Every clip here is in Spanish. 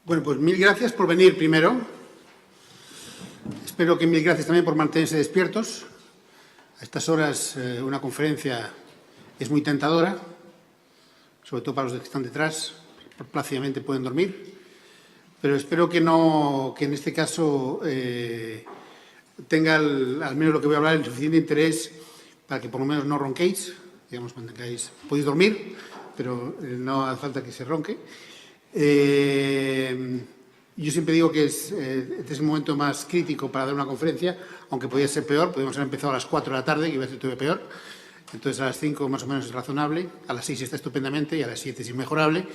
Bueno, pues mil gracias por venir primero. Espero que mil gracias también por mantenerse despiertos. A estas horas una conferencia es muy tentadora, sobre todo para los que están detrás, plácidamente pueden dormir. Pero espero que en este caso tenga al menos lo que voy a hablar el suficiente interés para que por lo menos no ronquéis, digamos, mantengáis, podéis dormir, pero no hace falta que se ronque. Yo siempre digo que este es el momento más crítico para dar una conferencia, aunque podría ser peor, podríamos haber empezado a las 4 de la tarde, que iba a ser todavía peor. Entonces a las 5 más o menos es razonable, a las 6 está estupendamente y a las 7 es inmejorable.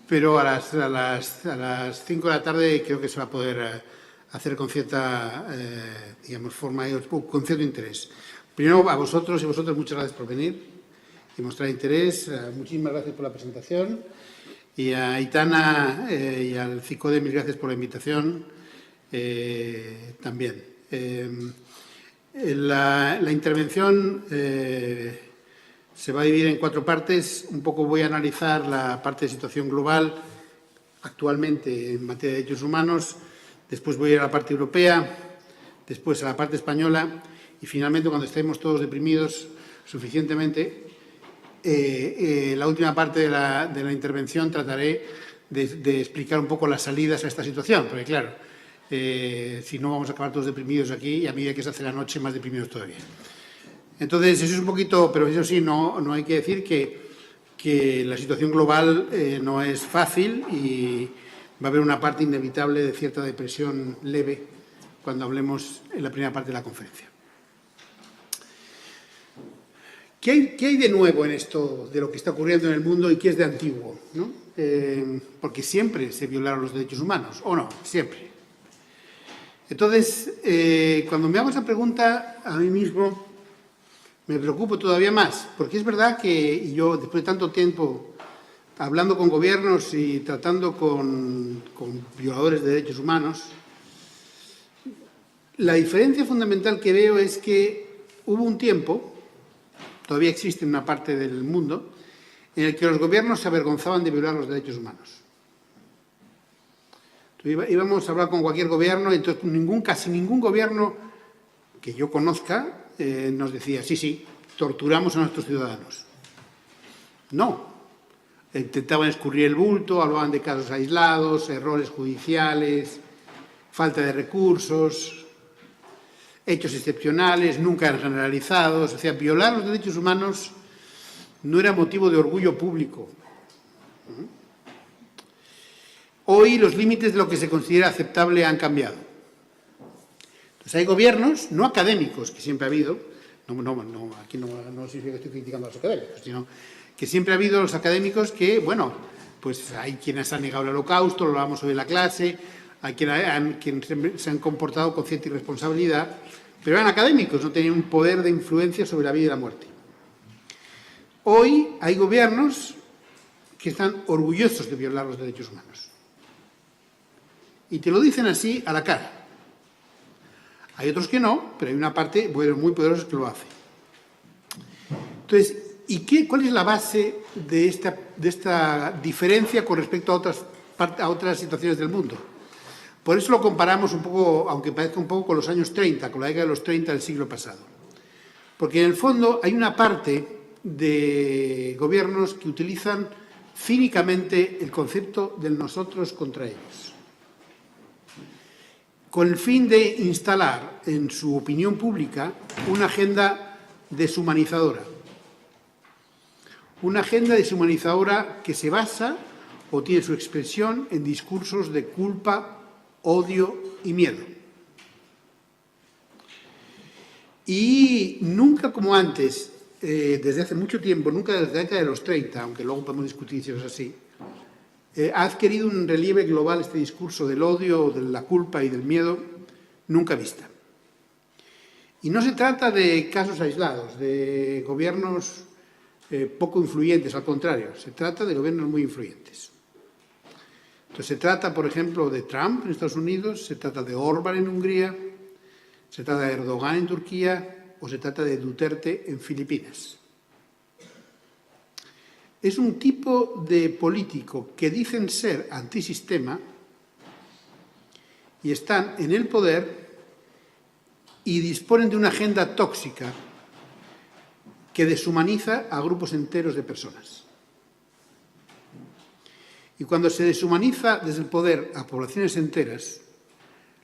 Pero a las 5 de la tarde creo que se va a poder hacer con cierta, digamos, forma y con cierto interés. Primero, a vosotros y vosotras, muchas gracias por venir y mostrar interés. Muchísimas gracias por la presentación. Y a Aitana y al CICODE, mil gracias por la invitación también. La intervención se va a dividir en 4 partes. Un poco voy a analizar la parte de situación global actualmente en materia de derechos humanos. Después voy a ir a la parte europea, después a la parte española y finalmente, cuando estemos todos deprimidos suficientemente, la última parte de la intervención trataré de explicar un poco las salidas a esta situación, porque claro, si no vamos a acabar todos deprimidos aquí y a medida que se hace la noche más deprimidos todavía. Entonces, eso es un poquito, pero eso sí, no hay que decir que la situación global no es fácil y va a haber una parte inevitable de cierta depresión leve cuando hablemos en la primera parte de la conferencia. ¿Qué hay de nuevo en esto de lo que está ocurriendo en el mundo y qué es de antiguo, ¿no? Porque siempre se violaron los derechos humanos, ¿o no? Siempre. Entonces, cuando me hago esa pregunta a mí mismo, me preocupo todavía más, porque es verdad que yo, después de tanto tiempo hablando con gobiernos y tratando con violadores de derechos humanos, la diferencia fundamental que veo es que hubo un tiempo, todavía existe en una parte del mundo, en el que los gobiernos se avergonzaban de violar los derechos humanos. Entonces, íbamos a hablar con cualquier gobierno y entonces casi ningún gobierno que yo conozca nos decía, sí, torturamos a nuestros ciudadanos. No. Intentaban escurrir el bulto, hablaban de casos aislados, errores judiciales, falta de recursos, hechos excepcionales, nunca eran generalizados. O sea, violar los derechos humanos no era motivo de orgullo público. Hoy los límites de lo que se considera aceptable han cambiado. Entonces hay gobiernos, no académicos, que siempre ha habido, aquí no significa que estoy criticando a los académicos, sino que siempre ha habido los académicos que, bueno, pues hay quienes han negado el Holocausto, lo hablamos hoy en la clase, hay quienes se han comportado con cierta irresponsabilidad, pero eran académicos, no tenían un poder de influencia sobre la vida y la muerte. Hoy hay gobiernos que están orgullosos de violar los derechos humanos. Y te lo dicen así a la cara. Hay otros que no, pero hay una parte muy poderosa que lo hace. Entonces, ¿cuál es la base de esta diferencia con respecto a otras situaciones del mundo? Por eso lo comparamos un poco, aunque parezca un poco, con los años 30, con la década de los 30 del siglo pasado. Porque en el fondo hay una parte de gobiernos que utilizan cínicamente el concepto del nosotros contra ellos, con el fin de instalar en su opinión pública una agenda deshumanizadora. Una agenda deshumanizadora que se basa o tiene su expresión en discursos de culpa, odio y miedo. Y nunca como antes, desde hace mucho tiempo, nunca desde la década de los 30, aunque luego podemos discutir si es así, ha adquirido un relieve global este discurso del odio, de la culpa y del miedo nunca vista. Y no se trata de casos aislados, de gobiernos poco influyentes, al contrario, se trata de gobiernos muy influyentes. Entonces se trata, por ejemplo, de Trump en Estados Unidos, se trata de Orbán en Hungría, se trata de Erdogan en Turquía o se trata de Duterte en Filipinas. es un tipo de político que dicen ser antisistema y están en el poder y disponen de una agenda tóxica que deshumaniza a grupos enteros de personas. Y cuando se deshumaniza desde el poder a poblaciones enteras,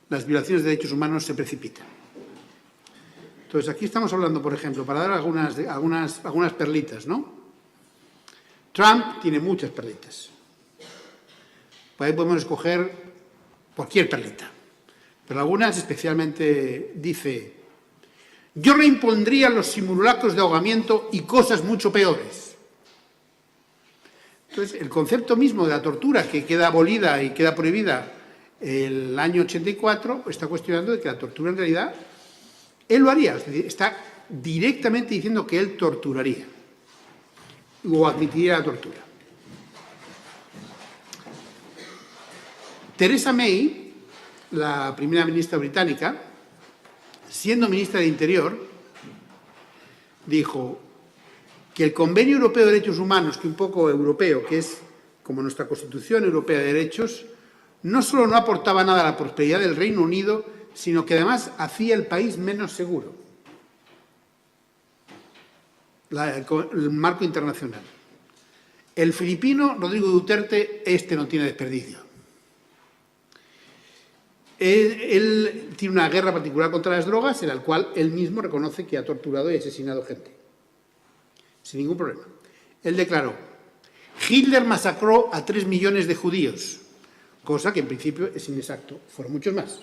las violaciones de derechos humanos se precipitan. Entonces, aquí estamos hablando, por ejemplo, para dar algunas perlitas, ¿no? Trump tiene muchas perlitas. Por ahí podemos escoger cualquier perlita. Pero algunas especialmente dice: yo reimpondría los simulacros de ahogamiento y cosas mucho peores. Entonces, el concepto mismo de la tortura, que queda abolida y queda prohibida el año 84, está cuestionando de que la tortura en realidad él lo haría. Es decir, está directamente diciendo que él torturaría o admitiría la tortura. Theresa May, la primera ministra británica, siendo ministra de Interior, dijo que el Convenio Europeo de Derechos Humanos, que un poco europeo, que es como nuestra Constitución Europea de Derechos, no solo no aportaba nada a la prosperidad del Reino Unido, sino que además hacía el país menos seguro. El marco internacional. El filipino Rodrigo Duterte, no tiene desperdicio. Él tiene una guerra particular contra las drogas, en la cual él mismo reconoce que ha torturado y asesinado gente. Sin ningún problema. Él declaró: Hitler masacró a 3 millones de judíos, cosa que en principio es inexacto, fueron muchos más.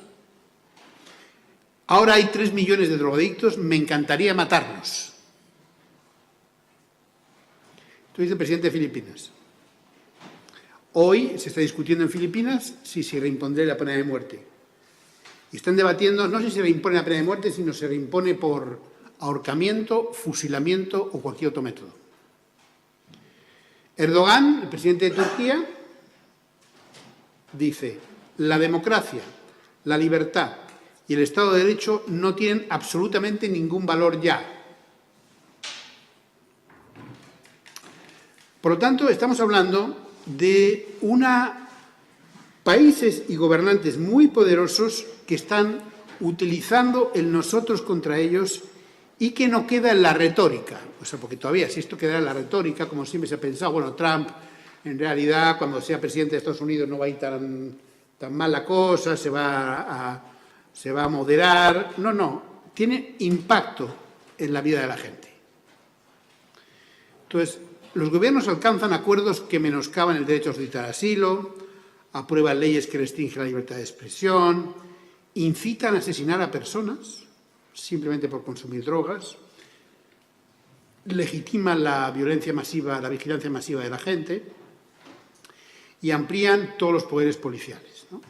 Ahora hay 3 millones de drogadictos, me encantaría matarlos. Esto dice el presidente de Filipinas. Hoy se está discutiendo en Filipinas si se reimpondrá la pena de muerte. Y están debatiendo no si se reimpone la pena de muerte, sino se reimpone por ahorcamiento, fusilamiento o cualquier otro método. Erdogan, el presidente de Turquía, dice: la democracia, la libertad y el Estado de Derecho no tienen absolutamente ningún valor ya. Por lo tanto, estamos hablando de países y gobernantes muy poderosos que están utilizando el nosotros contra ellos y que no queda en la retórica. O sea, porque todavía, si esto queda en la retórica, como siempre se ha pensado, bueno, Trump, en realidad, cuando sea presidente de Estados Unidos no va a ir tan mal la cosa, se va a moderar. No, tiene impacto en la vida de la gente. Entonces, los gobiernos alcanzan acuerdos que menoscaban el derecho a solicitar asilo, aprueban leyes que restringen la libertad de expresión, incitan a asesinar a personas simplemente por consumir drogas, legitiman la violencia masiva, la vigilancia masiva de la gente y amplían todos los poderes policiales, ¿no?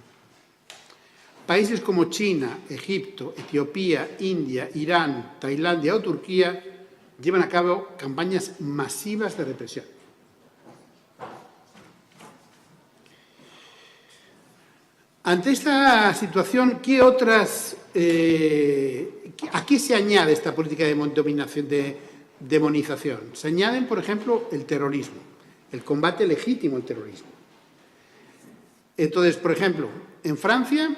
Países como China, Egipto, Etiopía, India, Irán, Tailandia o Turquía llevan a cabo campañas masivas de represión. Ante esta situación, ¿a qué se añade esta política de demonización? Se añaden, por ejemplo, el terrorismo, el combate legítimo al terrorismo. Entonces, por ejemplo, en Francia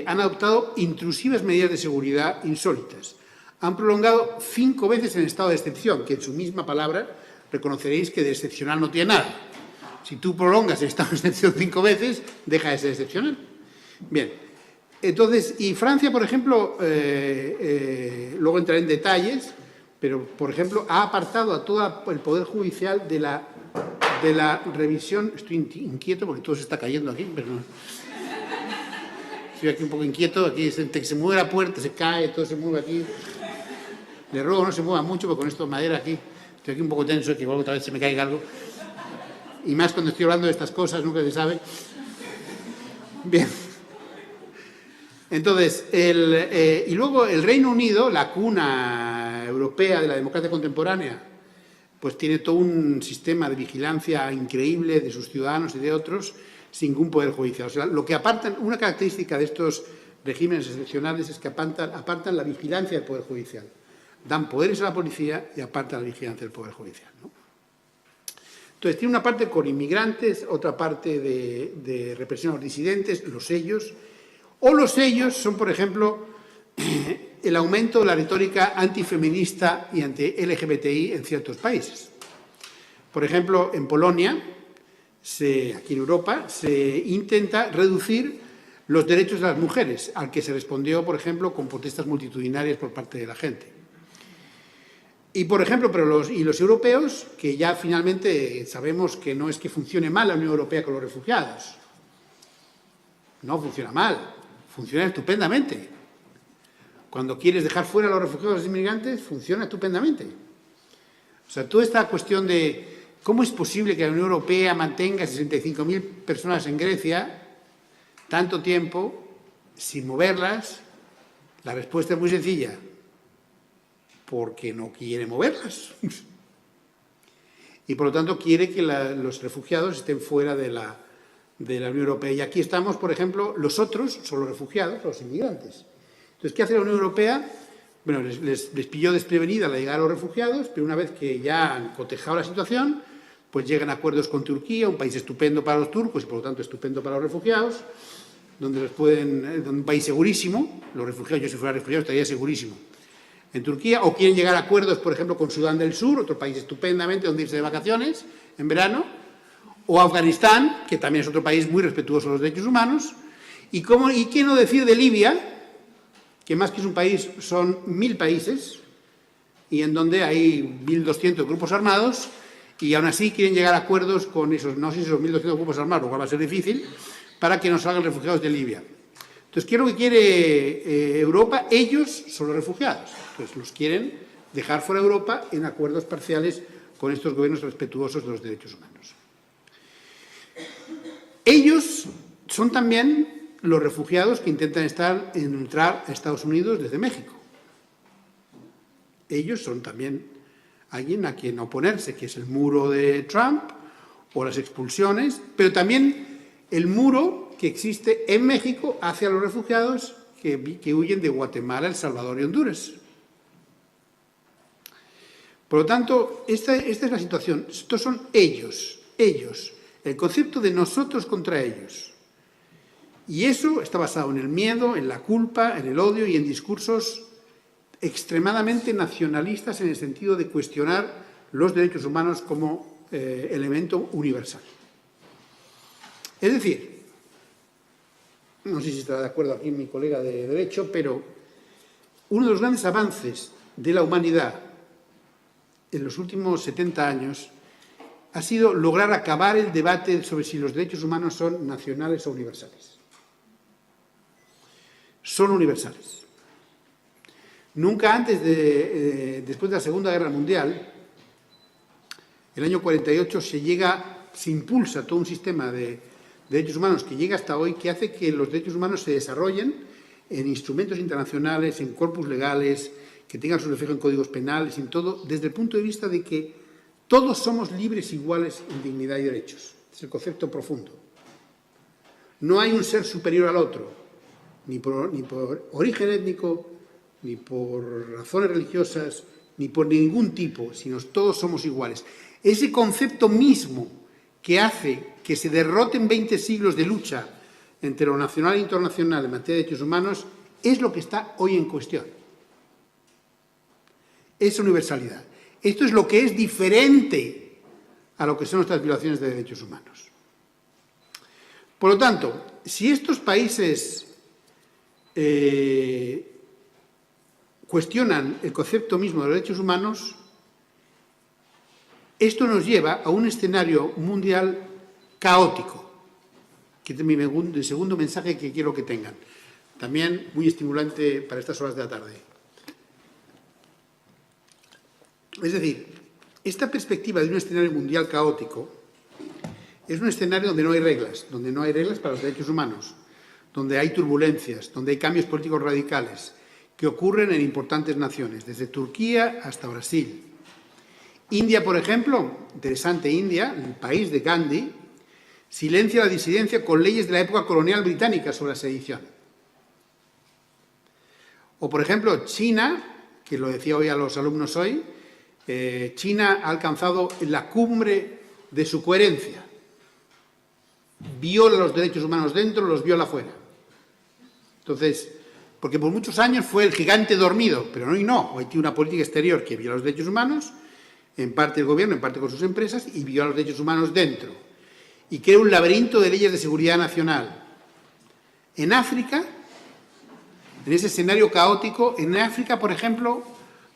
han adoptado intrusivas medidas de seguridad insólitas. Han prolongado 5 veces el estado de excepción, que en su misma palabra reconoceréis que de excepcional no tiene nada. Si tú prolongas el estado de excepción 5 veces, deja de ser excepcional. Bien, entonces, y Francia, por ejemplo, luego entraré en detalles, pero, por ejemplo, ha apartado a todo el Poder Judicial de la revisión. Estoy inquieto porque todo se está cayendo aquí, pero no. Estoy aquí un poco inquieto, aquí se mueve la puerta, se cae, todo se mueve aquí. Le ruego no se mueva mucho, porque con esto de madera aquí, estoy aquí un poco tenso, que igual otra vez se me caiga algo. Y más cuando estoy hablando de estas cosas, nunca se sabe. Bien. Entonces, y luego el Reino Unido, la cuna europea de la democracia contemporánea, pues tiene todo un sistema de vigilancia increíble de sus ciudadanos y de otros, sin ningún poder judicial. O sea, lo que apartan, una característica de estos regímenes excepcionales es que apartan la vigilancia del poder judicial. Dan poderes a la policía y apartan la vigilancia del poder judicial, ¿no? Entonces, tiene una parte con inmigrantes, otra parte de represión a los disidentes, los sellos. O los sellos son, por ejemplo, el aumento de la retórica antifeminista y anti-LGBTI en ciertos países. Por ejemplo, en Polonia, aquí en Europa, se intenta reducir los derechos de las mujeres, al que se respondió, por ejemplo, con protestas multitudinarias por parte de la gente. Y, por ejemplo, los europeos, que ya finalmente sabemos que no es que funcione mal la Unión Europea con los refugiados. No funciona mal, funciona estupendamente. Cuando quieres dejar fuera a los refugiados y los inmigrantes, funciona estupendamente. O sea, toda esta cuestión de cómo es posible que la Unión Europea mantenga 65.000 personas en Grecia tanto tiempo sin moverlas, la respuesta es muy sencilla. Porque no quiere moverlas. Y, por lo tanto, quiere que los refugiados estén fuera de la Unión Europea. Y aquí estamos, por ejemplo, los otros son los refugiados, los inmigrantes. Entonces, ¿qué hace la Unión Europea? Bueno, les pilló desprevenida la llegada de los refugiados, pero una vez que ya han cotejado la situación, pues llegan a acuerdos con Turquía, un país estupendo para los turcos y, por lo tanto, estupendo para los refugiados, donde un país segurísimo. Los refugiados, yo si fuera refugiado estaría segurísimo en Turquía, o quieren llegar a acuerdos, por ejemplo, con Sudán del Sur, otro país estupendamente donde irse de vacaciones en verano, o Afganistán, que también es otro país muy respetuoso de los derechos humanos, y qué no decir de Libia, que más que es un país son 1.000 países, y en donde hay 1.200 grupos armados, y aún así quieren llegar a acuerdos con esos, no sé si esos 1.200 grupos armados, lo cual va a ser difícil, para que no salgan refugiados de Libia. Entonces, ¿qué es lo que quiere Europa? Ellos son los refugiados. Entonces, los quieren dejar fuera de Europa en acuerdos parciales con estos gobiernos respetuosos de los derechos humanos. Ellos son también los refugiados que intentan entrar a Estados Unidos desde México. Ellos son también alguien a quien oponerse, que es el muro de Trump o las expulsiones, pero también el muro que existe en México hacia los refugiados que huyen de Guatemala, El Salvador y Honduras. Por lo tanto, esta es la situación. Estos son ellos, el concepto de nosotros contra ellos. Y eso está basado en el miedo, en la culpa, en el odio y en discursos extremadamente nacionalistas en el sentido de cuestionar los derechos humanos como elemento universal. Es decir, no sé si estará de acuerdo aquí mi colega de Derecho, pero uno de los grandes avances de la humanidad en los últimos 70 años ha sido lograr acabar el debate sobre si los derechos humanos son nacionales o universales. Son universales. Nunca antes después de la Segunda Guerra Mundial, el año 48, se impulsa todo un sistema de derechos humanos que llega hasta hoy, que hace que los derechos humanos se desarrollen en instrumentos internacionales, en corpus legales, que tengan su reflejo en códigos penales, en todo, desde el punto de vista de que todos somos libres iguales en dignidad y derechos. Es el concepto profundo. No hay un ser superior al otro, ni por origen étnico, ni por razones religiosas, ni por ningún tipo, sino todos somos iguales. Ese concepto mismo que hace que se derroten 20 siglos de lucha entre lo nacional e internacional en materia de derechos humanos es lo que está hoy en cuestión. Esa universalidad. Esto es lo que es diferente a lo que son nuestras violaciones de derechos humanos. Por lo tanto, si estos países cuestionan el concepto mismo de los derechos humanos, esto nos lleva a un escenario mundial caótico, que es el segundo mensaje que quiero que tengan. También muy estimulante para estas horas de la tarde. Es decir, esta perspectiva de un escenario mundial caótico es un escenario donde no hay reglas para los derechos humanos, donde hay turbulencias, donde hay cambios políticos radicales que ocurren en importantes naciones, desde Turquía hasta Brasil. India, por ejemplo, interesante India, el país de Gandhi, silencia la disidencia con leyes de la época colonial británica sobre la sedición. O, por ejemplo, China, que lo decía hoy a los alumnos hoy, China ha alcanzado la cumbre de su coherencia. Viola los derechos humanos dentro, los viola fuera. Entonces, porque por muchos años fue el gigante dormido, pero hoy no. Hoy tiene una política exterior que viola los derechos humanos, en parte el gobierno, en parte con sus empresas, y viola los derechos humanos dentro. Y crea un laberinto de leyes de seguridad nacional. En África, en ese escenario caótico, en África, por ejemplo,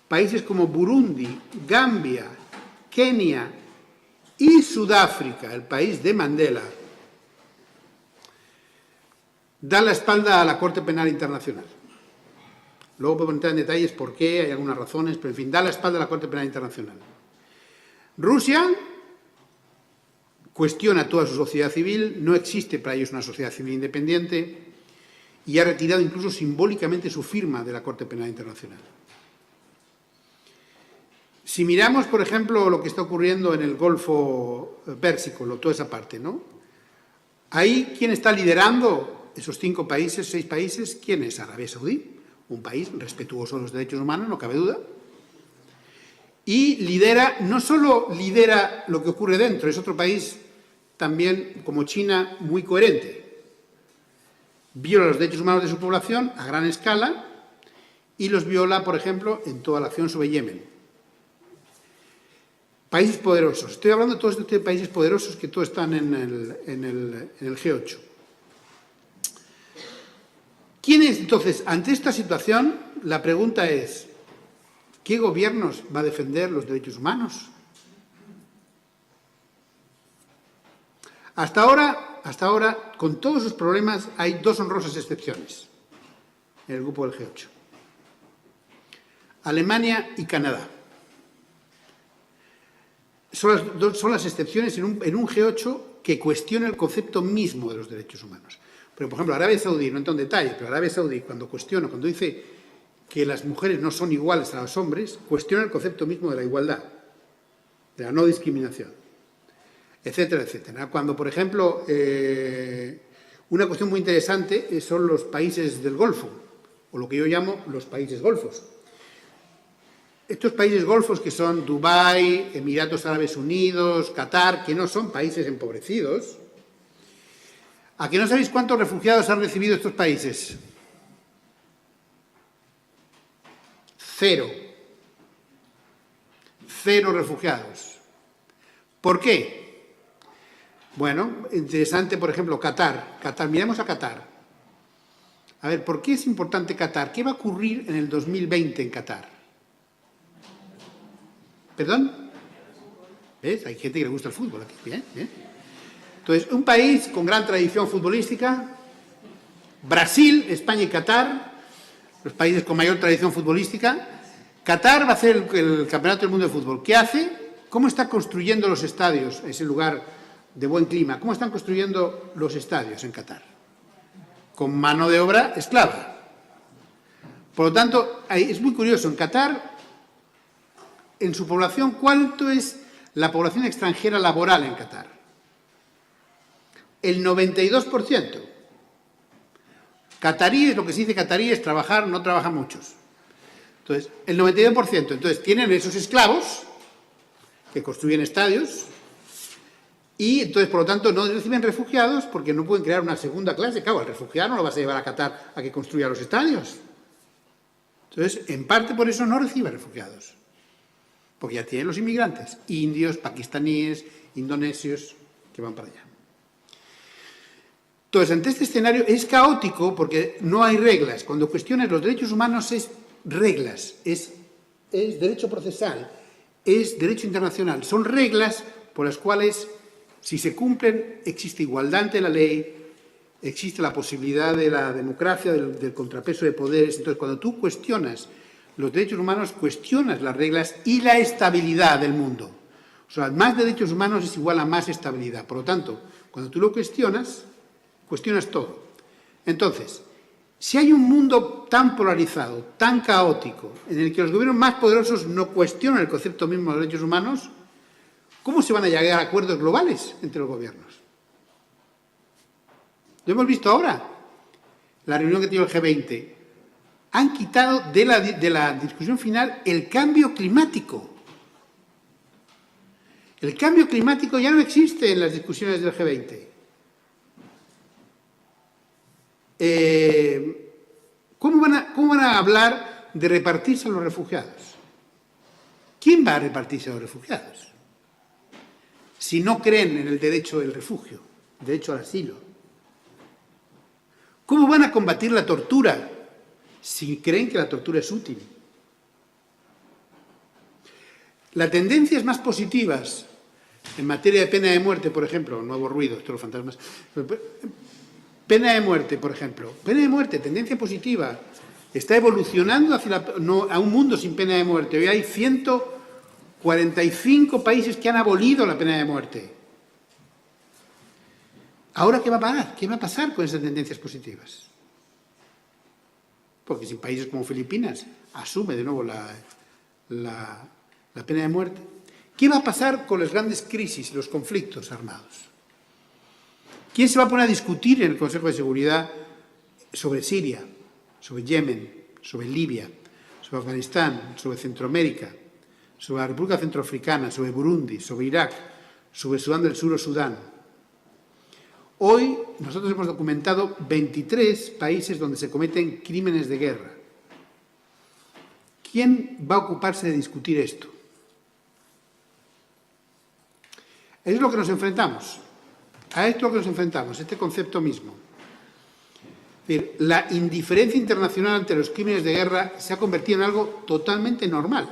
países como Burundi, Gambia, Kenia y Sudáfrica, el país de Mandela, dan la espalda a la Corte Penal Internacional. Luego podemos entrar en detalles por qué, hay algunas razones, pero en fin, da la espalda a la Corte Penal Internacional. Rusia cuestiona toda su sociedad civil, no existe para ellos una sociedad civil independiente y ha retirado incluso simbólicamente su firma de la Corte Penal Internacional. Si miramos, por ejemplo, lo que está ocurriendo en el Golfo Pérsico, toda esa parte, ¿no? Ahí, ¿quién está liderando esos 5 países, 6 países? ¿Quién es? Arabia Saudí, un país respetuoso de los derechos humanos, no cabe duda. Y lidera, no solo lidera lo que ocurre dentro, es otro país también, como China, muy coherente. Viola los derechos humanos de su población a gran escala y los viola, por ejemplo, en toda la acción sobre Yemen. Países poderosos. Estoy hablando de todos estos países poderosos que todos están en el G8. ¿Quién es, entonces, ante esta situación? La pregunta es, ¿qué gobiernos va a defender los derechos humanos? Hasta ahora, con todos sus problemas, hay 2 honrosas excepciones en el grupo del G8. Alemania y Canadá. Son las excepciones en un G8 que cuestiona el concepto mismo de los derechos humanos. Pero, por ejemplo, Arabia Saudí, no entro en detalle, pero Arabia Saudí, cuando dice que las mujeres no son iguales a los hombres, cuestiona el concepto mismo de la igualdad, de la no discriminación, etcétera, etcétera. Cuando, por ejemplo, una cuestión muy interesante son los países del Golfo, o lo que yo llamo los países golfos. Estos países golfos que son Dubái, Emiratos Árabes Unidos, Qatar, que no son países empobrecidos. ¿A que no sabéis cuántos refugiados han recibido estos países? 0. 0 refugiados. ¿Por qué? Bueno, interesante, por ejemplo, Qatar. Miremos a Qatar. A ver, ¿por qué es importante Qatar? ¿Qué va a ocurrir en el 2020 en Qatar? ¿Perdón? ¿Ves? Hay gente que le gusta el fútbol aquí. Bien, bien. Entonces, un país con gran tradición futbolística, Brasil, España y Qatar, los países con mayor tradición futbolística. Qatar va a hacer el Campeonato del Mundo de Fútbol. ¿Qué hace? ¿Cómo está construyendo los estadios, ese lugar de buen clima? ¿Cómo están construyendo los estadios en Qatar? Con mano de obra esclava. Por lo tanto, es muy curioso, en Qatar, en su población, ¿cuánto es la población extranjera laboral en Qatar? El 92%. Cataríes, lo que se dice cataríes, trabajar, no trabajan muchos. Entonces, el 92%. Entonces, tienen esos esclavos que construyen estadios y, entonces, por lo tanto, no reciben refugiados porque no pueden crear una segunda clase. Claro, al refugiado no lo vas a llevar a Qatar a que construya los estadios. Entonces, en parte por eso no reciben refugiados. Porque ya tienen los inmigrantes, indios, pakistaníes, indonesios, que van para allá. Entonces, ante este escenario es caótico porque no hay reglas. Cuando cuestionas los derechos humanos es reglas, es derecho procesal, es derecho internacional. Son reglas por las cuales, si se cumplen, existe igualdad ante la ley, existe la posibilidad de la democracia, del contrapeso de poderes. Entonces, cuando tú cuestionas los derechos humanos, cuestionas las reglas y la estabilidad del mundo. O sea, más derechos humanos es igual a más estabilidad. Por lo tanto, cuando tú lo cuestionas todo. Entonces, si hay un mundo tan polarizado, tan caótico, en el que los gobiernos más poderosos no cuestionan el concepto mismo de los derechos humanos, ¿cómo se van a llegar a acuerdos globales entre los gobiernos? Lo hemos visto ahora, la reunión que tiene el G20. Han quitado de la discusión final el cambio climático. El cambio climático ya no existe en las discusiones del G20. ¿Cómo van a hablar de repartirse a los refugiados? ¿Quién va a repartirse a los refugiados? Si no creen en el derecho del refugio, el derecho al asilo. ¿Cómo van a combatir la tortura si creen que la tortura es útil? Las tendencias más positivas en materia de pena de muerte, por ejemplo, nuevo ruido, esto los fantasmas. Pena de muerte, por ejemplo. Pena de muerte, tendencia positiva. Está evolucionando hacia a un mundo sin pena de muerte. Hoy hay 145 países que han abolido la pena de muerte. ¿Ahora qué va a pasar? ¿Qué va a pasar con esas tendencias positivas? Porque si países como Filipinas asume de nuevo la pena de muerte, ¿qué va a pasar con las grandes crisis y los conflictos armados? ¿Quién se va a poner a discutir en el Consejo de Seguridad sobre Siria, sobre Yemen, sobre Libia, sobre Afganistán, sobre Centroamérica, sobre la República Centroafricana, sobre Burundi, sobre Irak, sobre Sudán del Sur o Sudán? Hoy nosotros hemos documentado 23 países donde se cometen crímenes de guerra. ¿Quién va a ocuparse de discutir esto? Es lo que nos enfrentamos. A esto es lo que nos enfrentamos, este concepto mismo. Es decir, la indiferencia internacional ante los crímenes de guerra se ha convertido en algo totalmente normal.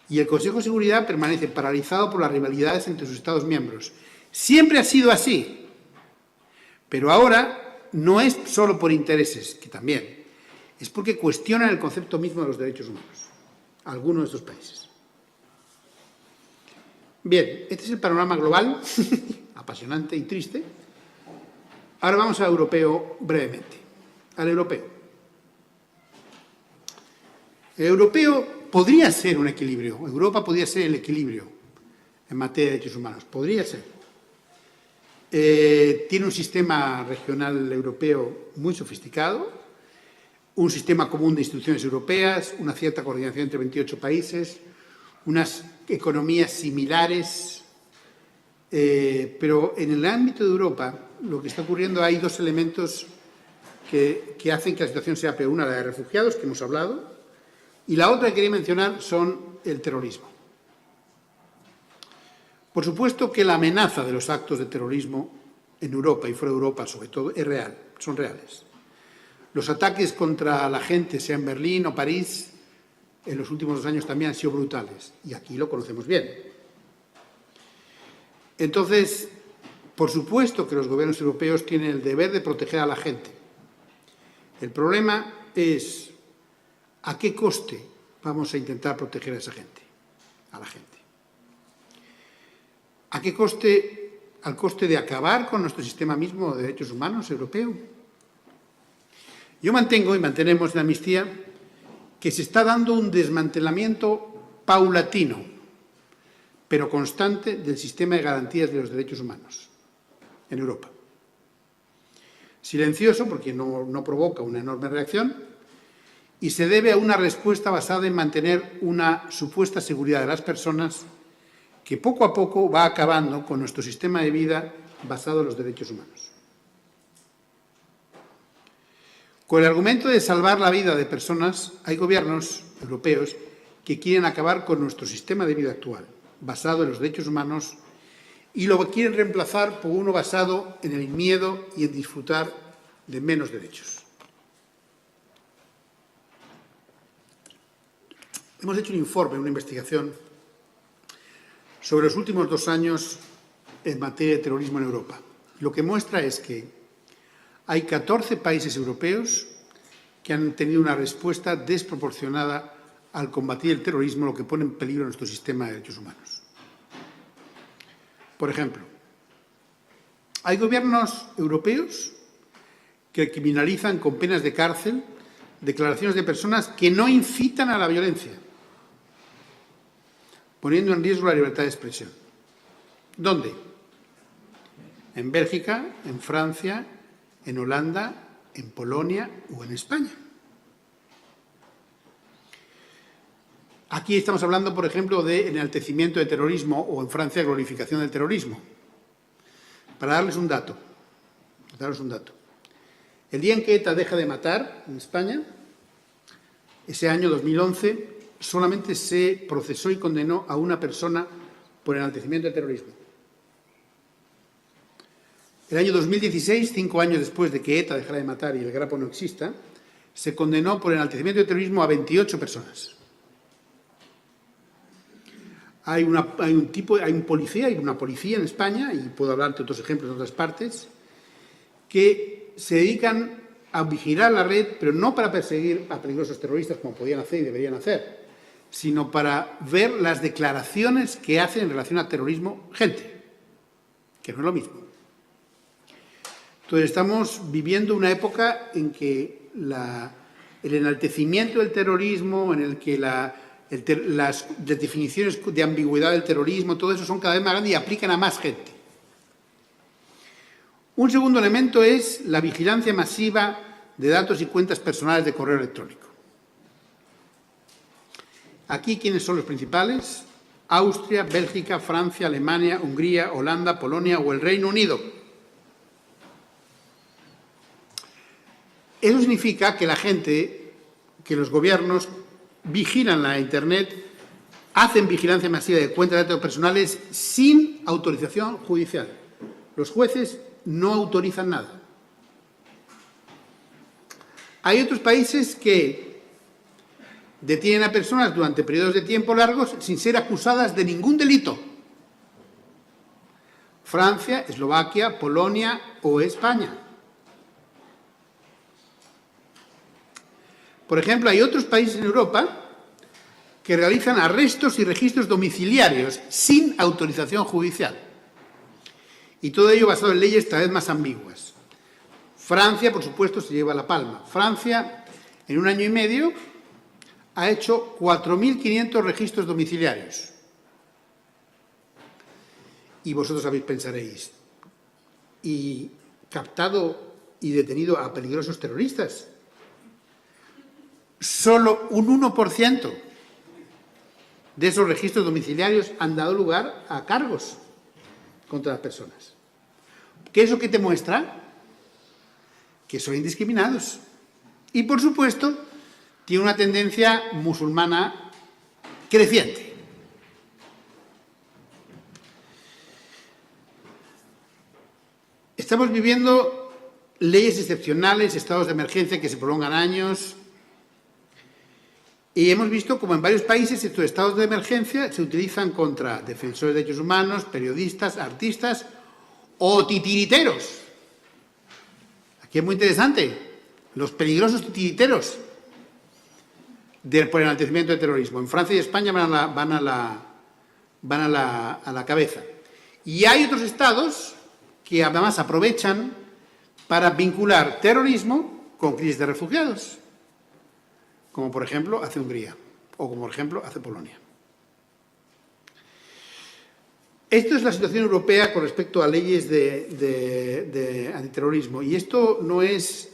Y el Consejo de Seguridad permanece paralizado por las rivalidades entre sus Estados miembros. Siempre ha sido así, pero ahora no es solo por intereses, que también, es porque cuestionan el concepto mismo de los derechos humanos, algunos de estos países. Bien, este es el panorama global, apasionante y triste. Ahora vamos al europeo brevemente, al europeo. El europeo podría ser un equilibrio, Europa podría ser el equilibrio en materia de derechos humanos, podría ser. Tiene un sistema regional europeo muy sofisticado, un sistema común de instituciones europeas, una cierta coordinación entre 28 países, unas economías similares, pero en el ámbito de Europa lo que está ocurriendo, hay dos elementos que hacen que la situación sea peor. Una, la de refugiados, que hemos hablado, y la otra que quería mencionar son el terrorismo. Por supuesto que la amenaza de los actos de terrorismo en Europa y fuera de Europa, sobre todo, es real, son reales. Los ataques contra la gente, sea en Berlín o París, en los últimos 2 años también han sido brutales, y aquí lo conocemos bien. Entonces, por supuesto que los gobiernos europeos tienen el deber de proteger a la gente. El problema es a qué coste vamos a intentar proteger a esa gente, a la gente. ¿A qué coste? Al coste de acabar con nuestro sistema mismo de derechos humanos europeo. Yo mantengo y mantenemos en Amnistía que se está dando un desmantelamiento paulatino, pero constante, del sistema de garantías de los derechos humanos en Europa. Silencioso, porque no provoca una enorme reacción, y se debe a una respuesta basada en mantener una supuesta seguridad de las personas que poco a poco va acabando con nuestro sistema de vida basado en los derechos humanos. Con el argumento de salvar la vida de personas, hay gobiernos europeos que quieren acabar con nuestro sistema de vida actual, basado en los derechos humanos, y lo quieren reemplazar por uno basado en el miedo y en disfrutar de menos derechos. Hemos hecho un informe, una investigación, sobre los últimos 2 años en materia de terrorismo en Europa. Lo que muestra es que hay 14 países europeos que han tenido una respuesta desproporcionada al combatir el terrorismo, lo que pone en peligro nuestro sistema de derechos humanos. Por ejemplo, hay gobiernos europeos que criminalizan con penas de cárcel declaraciones de personas que no incitan a la violencia, poniendo en riesgo la libertad de expresión. ¿Dónde? En Bélgica, en Francia, en Holanda, en Polonia o en España. Aquí estamos hablando, por ejemplo, de enaltecimiento de terrorismo o, en Francia, glorificación del terrorismo. Para darles un dato. El día en que ETA deja de matar en España, ese año 2011, solamente se procesó y condenó a una persona por enaltecimiento de terrorismo. El año 2016, 5 años después de que ETA dejara de matar y el Grapo no exista, se condenó por enaltecimiento de terrorismo a 28 personas. Hay una policía en España, y puedo hablarte de otros ejemplos de otras partes, que se dedican a vigilar la red, pero no para perseguir a peligrosos terroristas, como podían hacer y deberían hacer, sino para ver las declaraciones que hacen en relación al terrorismo gente, que no es lo mismo. Entonces, estamos viviendo una época en que el enaltecimiento del terrorismo, en el que las definiciones de ambigüedad del terrorismo, todo eso son cada vez más grandes y aplican a más gente. Un segundo elemento es la vigilancia masiva de datos y cuentas personales de correo electrónico. Aquí, ¿quiénes son los principales? Austria, Bélgica, Francia, Alemania, Hungría, Holanda, Polonia o el Reino Unido. Eso significa que que los gobiernos vigilan la Internet, hacen vigilancia masiva de cuentas de datos personales sin autorización judicial. Los jueces no autorizan nada. Hay otros países que detienen a personas durante periodos de tiempo largos sin ser acusadas de ningún delito. Francia, Eslovaquia, Polonia o España. Por ejemplo, hay otros países en Europa que realizan arrestos y registros domiciliarios sin autorización judicial. Y todo ello basado en leyes cada vez más ambiguas. Francia, por supuesto, se lleva la palma. Francia, en 1 año y medio, ha hecho 4.500 registros domiciliarios. Y vosotros pensaréis, ¿y captado y detenido a peligrosos terroristas? Solo un 1% de esos registros domiciliarios han dado lugar a cargos contra las personas. ¿Qué es lo que te muestra? Que son indiscriminados. Y, por supuesto, tiene una tendencia musulmana creciente. Estamos viviendo leyes excepcionales, estados de emergencia que se prolongan años. Y hemos visto como en varios países estos estados de emergencia se utilizan contra defensores de derechos humanos, periodistas, artistas o titiriteros. Aquí es muy interesante, los peligrosos titiriteros por el enaltecimiento del terrorismo. En Francia y España van a la cabeza. Y hay otros estados que además aprovechan para vincular terrorismo con crisis de refugiados, como por ejemplo hace Hungría o como por ejemplo hace Polonia. Esto es la situación europea con respecto a leyes de antiterrorismo, y esto no es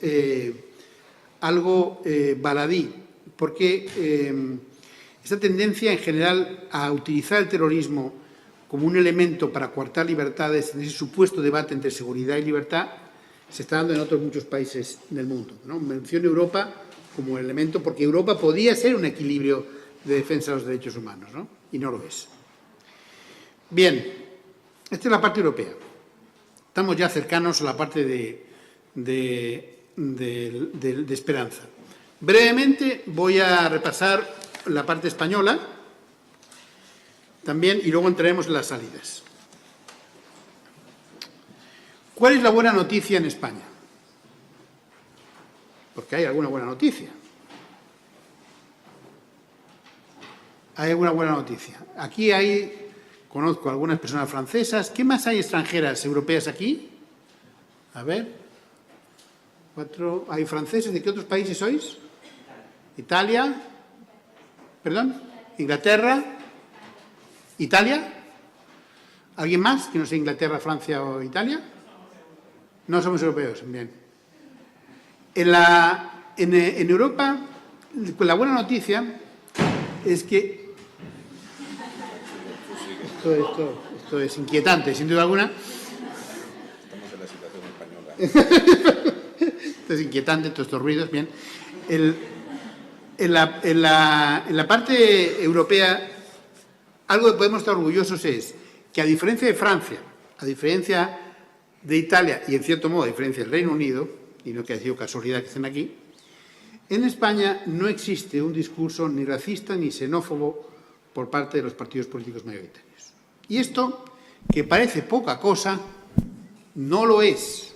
algo baladí, porque esta tendencia en general a utilizar el terrorismo como un elemento para coartar libertades en ese supuesto debate entre seguridad y libertad se está dando en otros muchos países del mundo, ¿no? Menciono Europa como elemento, porque Europa podía ser un equilibrio de defensa de los derechos humanos, ¿no? Y no lo es. Bien, esta es la parte europea. Estamos ya cercanos a la parte de esperanza. Brevemente voy a repasar la parte española también y luego entraremos en las salidas. ¿Cuál es la buena noticia en España? Porque hay alguna buena noticia. Hay alguna buena noticia. Aquí conozco a algunas personas francesas. ¿Qué más hay extranjeras, europeas aquí? A ver. 4. ¿Hay franceses? ¿De qué otros países sois? Italia. ¿Perdón? Inglaterra. ¿Italia? ¿Alguien más que no sea Inglaterra, Francia o Italia? No somos europeos. Bien. En Europa, la buena noticia es que Esto es inquietante, sin duda alguna. Estamos en la situación española. Esto es inquietante, todos estos ruidos. Bien. En la parte europea, algo que podemos estar orgullosos es que, a diferencia de Francia, a diferencia de Italia y, en cierto modo, a diferencia del Reino Unido, y no que haya sido casualidad que estén aquí, en España no existe un discurso ni racista ni xenófobo por parte de los partidos políticos mayoritarios. Y esto, que parece poca cosa, no lo es.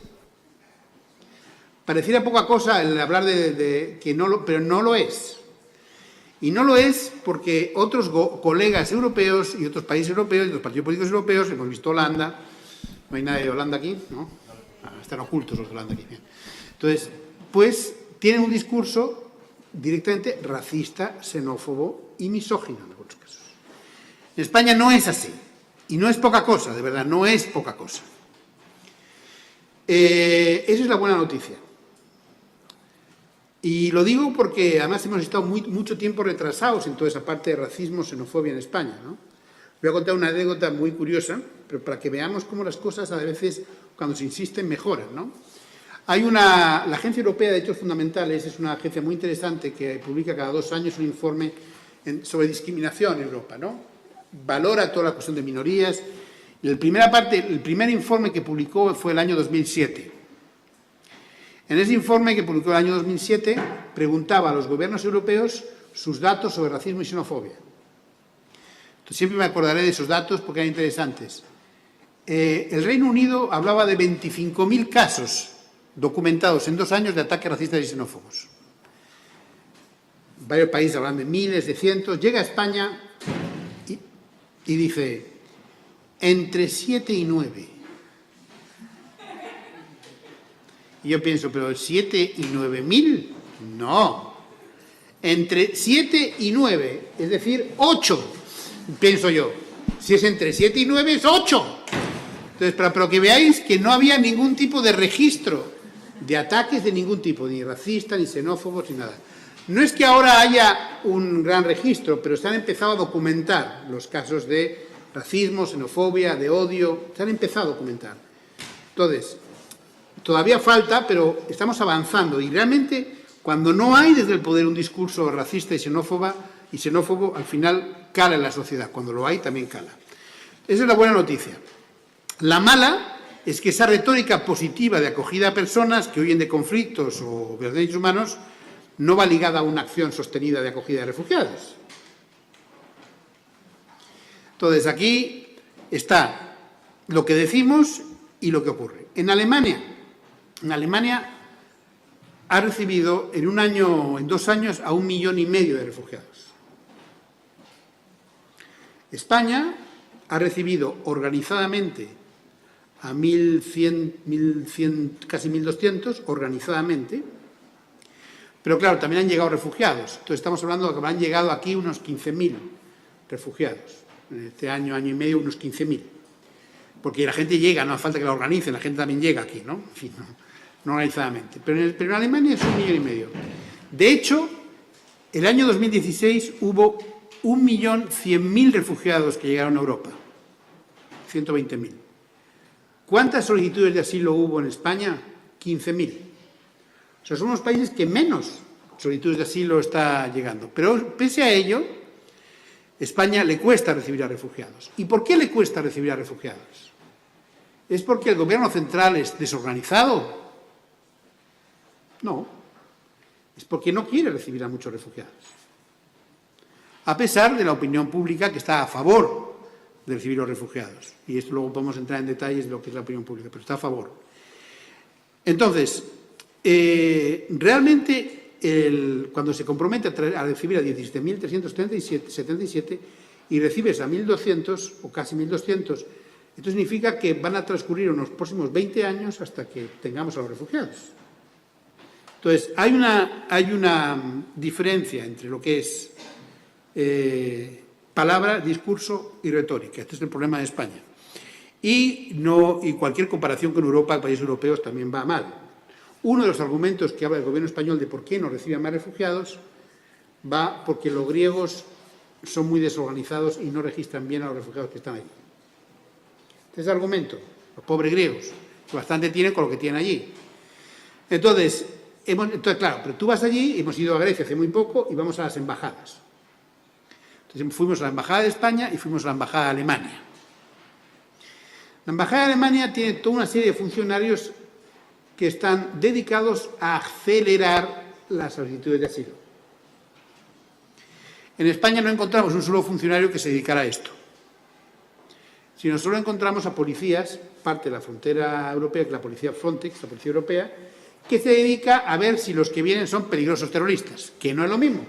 Pareciera poca cosa el hablar de que no lo, pero no lo es. Y no lo es porque otros colegas europeos y otros países europeos y los partidos políticos europeos, hemos visto Holanda, no hay nadie de Holanda aquí, ¿no? Están ocultos los de Holanda aquí. Bien. Entonces, pues tienen un discurso directamente racista, xenófobo y misógino en algunos casos. En España no es así. Y no es poca cosa, de verdad, no es poca cosa. Esa es la buena noticia. Y lo digo porque además hemos estado mucho tiempo retrasados en toda esa parte de racismo, xenofobia en España, ¿no? Voy a contar una anécdota muy curiosa, pero para que veamos cómo las cosas a veces, cuando se insisten, mejoran, ¿no? La Agencia Europea de Derechos Fundamentales es una agencia muy interesante que publica cada 2 años un informe sobre discriminación en Europa, ¿no? Valora toda la cuestión de minorías. Y el primer informe que publicó fue el año 2007. En ese informe que publicó el año 2007, preguntaba a los gobiernos europeos sus datos sobre racismo y xenofobia. Entonces, siempre me acordaré de esos datos porque eran interesantes. El Reino Unido hablaba de 25.000 casos documentados en 2 años de ataques racistas y xenófobos. Varios países hablan de miles, de cientos. Llega a España y dice, entre 7 y 9. Y yo pienso, ¿pero 7 y 9.000? No. Entre 7 y 9, es decir, 8, pienso yo. Si es entre 7 y 9, es 8. Entonces, pero que veáis que no había ningún tipo de registro de ataques de ningún tipo, ni racista, ni xenófobos, ni nada. No es que ahora haya un gran registro, pero se han empezado a documentar los casos de racismo, xenofobia, de odio, se han empezado a documentar. Entonces, todavía falta, pero estamos avanzando. Y realmente, cuando no hay desde el poder un discurso racista y xenófobo, al final cala en la sociedad. Cuando lo hay, también cala. Esa es la buena noticia. La mala es que esa retórica positiva de acogida a personas que huyen de conflictos o de derechos humanos no va ligada a una acción sostenida de acogida de refugiados. Entonces, aquí está lo que decimos y lo que ocurre. En Alemania ha recibido en 2 años a 1,5 millones de refugiados. España ha recibido organizadamente a 1.100, casi 1.200, organizadamente. Pero claro, también han llegado refugiados. Entonces estamos hablando de que han llegado aquí unos 15.000 refugiados. En este año y medio, unos 15.000. Porque la gente llega, no hace falta que la organicen, la gente también llega aquí, ¿no? En fin, no organizadamente. Pero en Alemania es 1,5 millones. De hecho, el año 2016 hubo 1.100.000 refugiados que llegaron a Europa. 120.000. ¿Cuántas solicitudes de asilo hubo en España? 15.000. O sea, somos los países que menos solicitudes de asilo está llegando. Pero pese a ello, España le cuesta recibir a refugiados. ¿Y por qué le cuesta recibir a refugiados? ¿Es porque el gobierno central es desorganizado? No. Es porque no quiere recibir a muchos refugiados. A pesar de la opinión pública que está a favor de recibir a los refugiados. Y esto luego podemos entrar en detalles de lo que es la opinión pública, pero está a favor. Entonces, realmente, cuando se compromete a recibir a 17.377 y recibes a 1.200 o casi 1.200, esto significa que van a transcurrir unos próximos 20 años hasta que tengamos a los refugiados. Entonces, hay una diferencia entre lo que es palabra, discurso y retórica. Este es el problema de España. Y cualquier comparación con Europa, países europeos, también va mal. Uno de los argumentos que habla el gobierno español de por qué no recibe más refugiados va porque los griegos son muy desorganizados y no registran bien a los refugiados que están allí. Este es el argumento. Los pobres griegos, que bastante tienen con lo que tienen allí. Entonces, claro, pero tú vas allí, hemos ido a Grecia hace muy poco y vamos a las embajadas. Entonces fuimos a la embajada de España y fuimos a la embajada de Alemania. La embajada de Alemania tiene toda una serie de funcionarios que están dedicados a acelerar las solicitudes de asilo. En España no encontramos un solo funcionario que se dedicara a esto, sino solo encontramos a policías, parte de la frontera europea, que es la policía Frontex, la policía europea, que se dedica a ver si los que vienen son peligrosos terroristas, que no es lo mismo.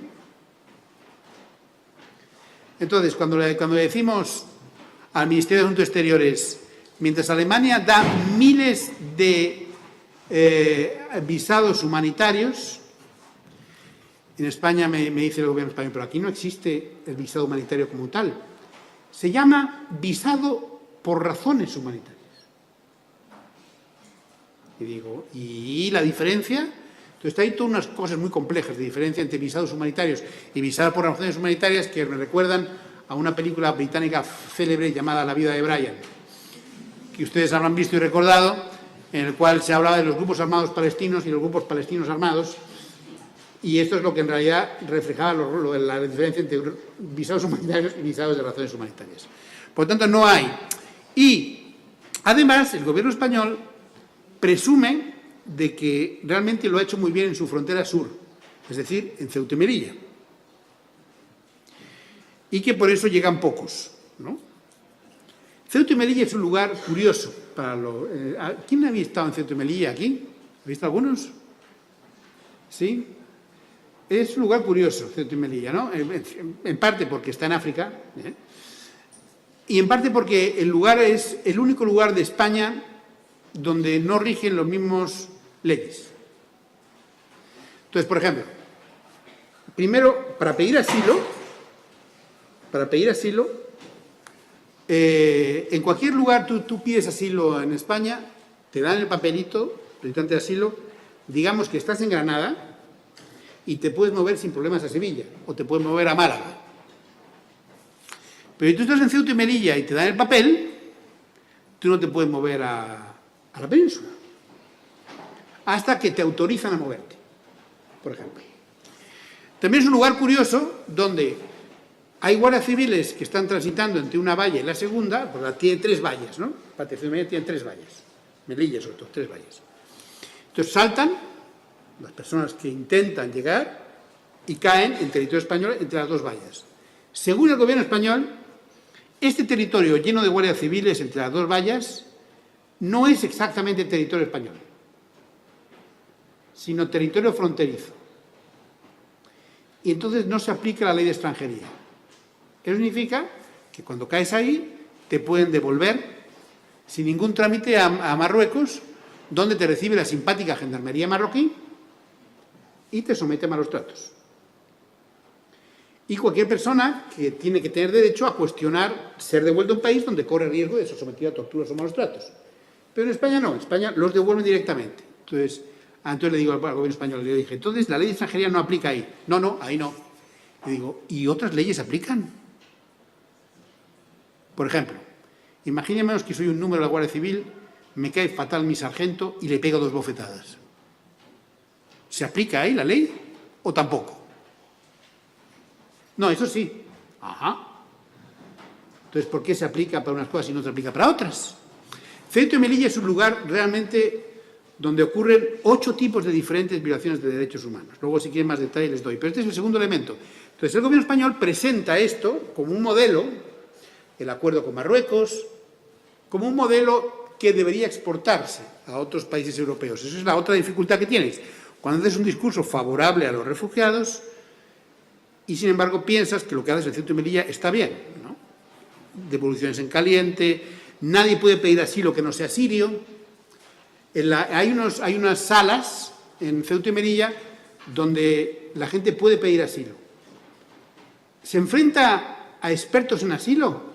Entonces, cuando le decimos al Ministerio de Asuntos Exteriores, mientras Alemania da miles de visados humanitarios, en España me dice el gobierno español, pero aquí no existe el visado humanitario como tal. Se llama visado por razones humanitarias. Y digo, ¿y la diferencia? Entonces hay todas unas cosas muy complejas de diferencia entre visados humanitarios y visados por razones humanitarias que me recuerdan a una película británica célebre llamada La vida de Brian, que ustedes habrán visto y recordado, en el cual se hablaba de los grupos armados palestinos y los grupos palestinos armados, y esto es lo que en realidad reflejaba la diferencia entre visados humanitarios y visados de razones humanitarias. Por lo tanto, no hay. Y, además, el gobierno español presume de que realmente lo ha hecho muy bien en su frontera sur, es decir, en Ceuta y Melilla, y que por eso llegan pocos, ¿no? Ceuta y Melilla es un lugar curioso para ¿quién había estado en Ceuta y Melilla aquí? ¿Ha visto algunos? ¿Sí? Es un lugar curioso, Ceuta y Melilla, ¿no? En parte porque está en África, y en parte porque el lugar es el único lugar de España donde no rigen los mismos leyes. Entonces, por ejemplo, primero, para pedir asilo, en cualquier lugar tú pides asilo en España, te dan el papelito, solicitante de asilo, digamos que estás en Granada y te puedes mover sin problemas a Sevilla o te puedes mover a Málaga. Pero si tú estás en Ceuta y Melilla y te dan el papel, tú no te puedes mover a la península hasta que te autorizan a moverte, por ejemplo. También es un lugar curioso donde hay guardias civiles que están transitando entre una valla y la segunda, porque tiene 3 vallas, ¿no? Ceuta y Melilla tiene 3 vallas, Melilla sobre todo, 3 vallas. Entonces saltan las personas que intentan llegar y caen en territorio español entre las 2 vallas. Según el gobierno español, este territorio lleno de guardias civiles entre las 2 vallas no es exactamente territorio español, sino territorio fronterizo. Y entonces no se aplica la ley de extranjería. Eso significa que cuando caes ahí te pueden devolver sin ningún trámite a Marruecos, donde te recibe la simpática gendarmería marroquí y te somete a malos tratos. Y cualquier persona que tiene que tener derecho a cuestionar ser devuelto a un país donde corre riesgo de ser sometido a torturas o malos tratos. Pero en España no, en España los devuelven directamente. Entonces le digo al gobierno español, le dije, entonces la ley de extranjería no aplica ahí. No, ahí no. Le digo, ¿y otras leyes aplican? Por ejemplo, imagínense que soy un número de la Guardia Civil, me cae fatal mi sargento y le pego 2 bofetadas. ¿Se aplica ahí la ley o tampoco? No, eso sí. Ajá. Entonces, ¿por qué se aplica para unas cosas y no se aplica para otras? Ceuta y Melilla es un lugar realmente donde ocurren 8 tipos de diferentes violaciones de derechos humanos. Luego, si quieren más detalles, les doy. Pero este es el segundo elemento. Entonces, el gobierno español presenta esto como un modelo, el acuerdo con Marruecos, como un modelo que debería exportarse a otros países europeos. Esa es la otra dificultad que tienes. Cuando haces un discurso favorable a los refugiados y, sin embargo, piensas que lo que haces en Ceuta y Melilla está bien, ¿no? Devoluciones en caliente, nadie puede pedir asilo que no sea sirio. Hay unas salas en Ceuta y Melilla donde la gente puede pedir asilo. ¿Se enfrenta a expertos en asilo?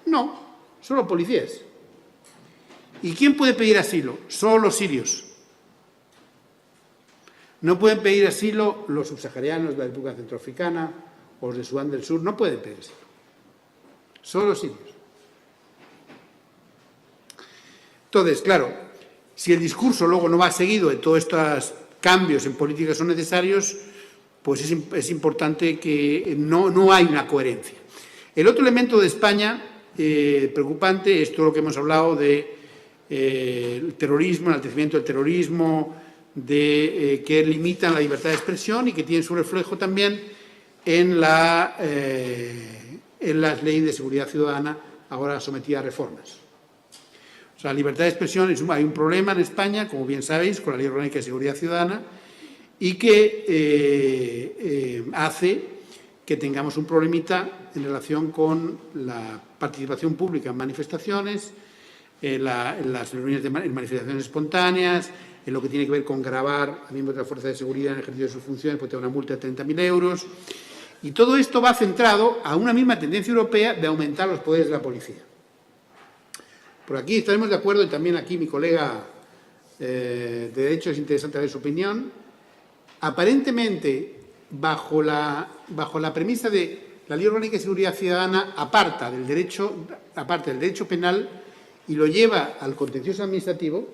No, solo policías. ¿Y quién puede pedir asilo? Solo los sirios. No pueden pedir asilo los subsaharianos de la República Centroafricana o los de Sudán del Sur no pueden pedirse. Solo los sirios. Entonces, claro, si el discurso luego no va seguido de todos estos cambios en política que son necesarios, pues es importante que no hay una coherencia. El otro elemento de España preocupante es todo lo que hemos hablado de el terrorismo, el enaltecimiento del terrorismo, de que limitan la libertad de expresión y que tienen su reflejo también en las leyes de seguridad ciudadana ahora sometidas a reformas. O sea, la libertad de expresión, hay un problema en España, como bien sabéis, con la Ley Orgánica de Seguridad Ciudadana y que hace que tengamos un problemita en relación con la participación pública en manifestaciones, en las reuniones en manifestaciones espontáneas, en lo que tiene que ver con grabar a miembros de la Fuerza de Seguridad en el ejercicio de sus funciones, puede tener una multa de 30.000 euros. Y todo esto va centrado a una misma tendencia europea de aumentar los poderes de la policía. Por aquí estaremos de acuerdo, y también aquí mi colega de Derecho es interesante ver su opinión. Aparentemente, bajo la premisa de la Ley Orgánica de Seguridad Ciudadana, aparte del derecho penal y lo lleva al contencioso administrativo,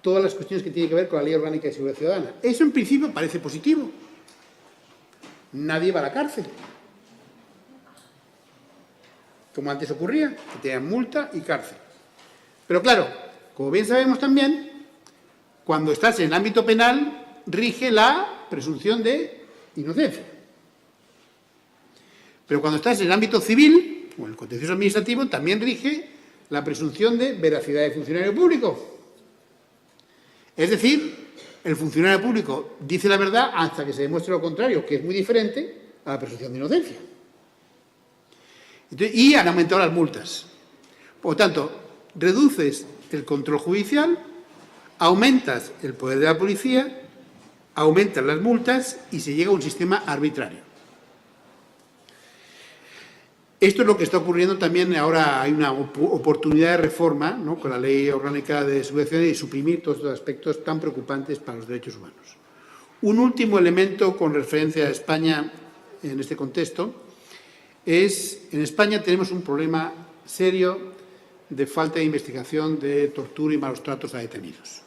todas las cuestiones que tienen que ver con la Ley Orgánica de Seguridad Ciudadana. Eso, en principio, parece positivo. Nadie va a la cárcel. Como antes ocurría, que tenían multa y cárcel. Pero claro, como bien sabemos también, cuando estás en el ámbito penal, rige la presunción de inocencia. Pero cuando estás en el ámbito civil, o en el contencioso administrativo, también rige la presunción de veracidad del funcionario público. Es decir, el funcionario público dice la verdad hasta que se demuestre lo contrario, que es muy diferente a la presunción de inocencia. Entonces, y han aumentado las multas. Por lo tanto, reduces el control judicial, aumentas el poder de la policía, aumentas las multas y se llega a un sistema arbitrario. Esto es lo que está ocurriendo también. Ahora hay una oportunidad de reforma, ¿no?, con la Ley Orgánica de Seguridad Ciudadana y suprimir todos estos aspectos tan preocupantes para los derechos humanos. Un último elemento con referencia a España en este contexto es, en España tenemos un problema serio de falta de investigación de tortura y malos tratos a detenidos.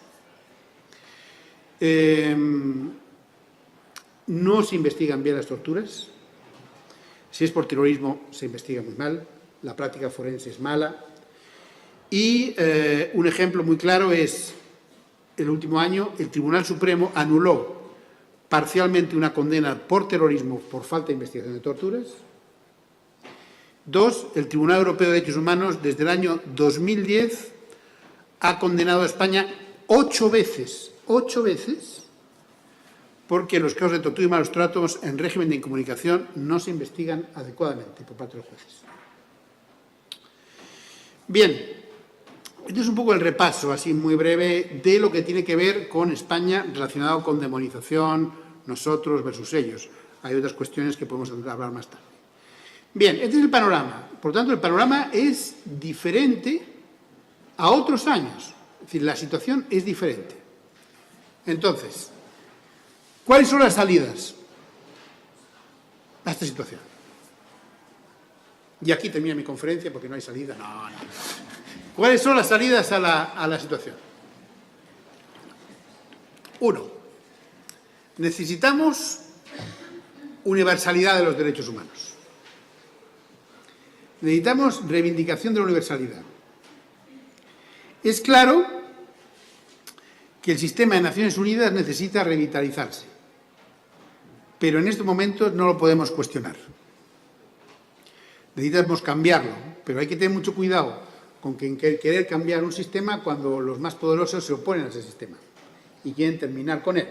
No se investigan bien las torturas. Si es por terrorismo, se investiga muy mal. La práctica forense es mala. Y un ejemplo muy claro es, el último año, el Tribunal Supremo anuló parcialmente una condena por terrorismo por falta de investigación de torturas. 2. El Tribunal Europeo de Derechos Humanos, desde el año 2010, ha condenado a España 8 veces, porque los casos de tortura y malos tratos en régimen de incomunicación no se investigan adecuadamente por parte de los jueces. Bien, este es un poco el repaso, así muy breve, de lo que tiene que ver con España relacionado con demonización, nosotros versus ellos. Hay otras cuestiones que podemos hablar más tarde. Bien, este es el panorama. Por lo tanto, el panorama es diferente a otros años. Es decir, la situación es diferente. Entonces, ¿cuáles son las salidas a esta situación? Y aquí termina mi conferencia porque no hay salida. No. ¿Cuáles son las salidas a la situación? 1. Necesitamos universalidad de los derechos humanos. Necesitamos reivindicación de la universalidad. Es claro que el sistema de Naciones Unidas necesita revitalizarse, pero en estos momentos no lo podemos cuestionar. Necesitamos cambiarlo, pero hay que tener mucho cuidado con querer cambiar un sistema cuando los más poderosos se oponen a ese sistema y quieren terminar con él.